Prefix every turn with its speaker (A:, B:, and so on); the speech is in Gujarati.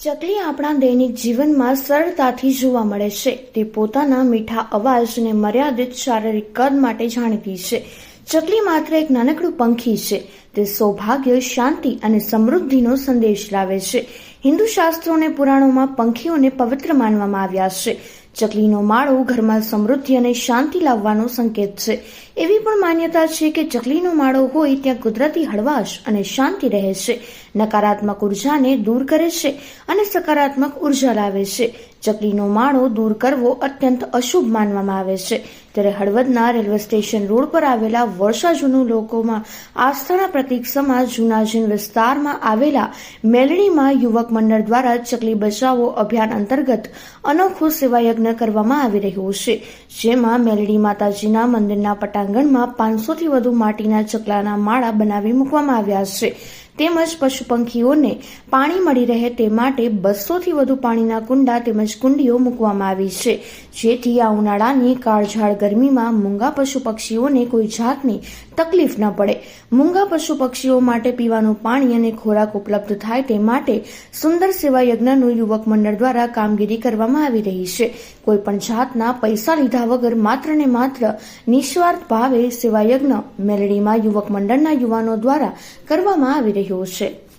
A: ચકલી આપણા દૈનિક જીવનમાં સરળતાથી જોવા મળે છે. તે પોતાના મીઠા અવાજ અને મર્યાદિત શારીરિક કદ માટે જાણીતી છે. ચકલી માત્ર એક નાનકડું પંખી છે. તે સૌભાગ્ય, શાંતિ અને સમૃદ્ધિનો સંદેશ લાવે છે. હિન્દુ શાસ્ત્રો અને પુરાણોમાં પંખીઓને પવિત્ર માનવામાં આવ્યા છે. ચકલીનો માળો ઘરમાં સમૃદ્ધિ અને શાંતિ લાવવાનો સંકેત છે. એવી પણ માન્યતા છે કે ચકલીનો માળો હોય ત્યાં કુદરતી હળવાશ અને શાંતિ રહે છે, નકારાત્મક ઉર્જાને દૂર કરે છે અને સકારાત્મક ઉર્જા લાવે છે. ચકલીનો માળો દૂર કરવો અત્યંત અશુભ માનવામાં આવે છે. ત્યારે હળવદના રેલવે સ્ટેશન રોડ પર આવેલા વર્ષા જૂનું લોકોમાં આસ્થાના પ્રતીક સમા જૂના જીન વિસ્તારમાં આવેલા મેલડીમાં યુવક મંડળ દ્વારા ચકલી બચાવો અભિયાન અંતર્ગત અનોખો સેવાયજ્ઞ કરવામાં આવી રહ્યો છે. જેમાં મેલડી માતાજીના મંદિરના પટાંગણમાં 500 થી વધુ માટીના ચકલાના માળા બનાવી મૂકવામાં આવ્યા છે. તેમજ પશુ પંખીઓને પાણી મળી રહે તે માટે 200 થી વધુ પાણીના કુંડા તેમજ કુંડીઓ મૂકવામાં આવી છે, જેથી આ ઉનાળાની કાળઝાળ ગરમીમાં મૂંગા પશુ પક્ષીઓને કોઈ જાતની તકલીફ ન પડે. મૂંગા પશુ પક્ષીઓ માટે પીવાનું પાણી અને ખોરાક ઉપલબ્ધ થાય તે માટે સુંદર સેવા યજ્ઞનું યુવક મંડળ દ્વારા કામગીરી કરવામાં આવી રહી છે. કોઈ પણ જાતના પૈસા લીધા વગર માત્ર ને માત્ર નિસ્વાર્થ ભાવે સેવા યજ્ઞ મેલડીમાં યુવક મંડળના યુવાનો દ્વારા કરવામાં આવી રહ્યો છે.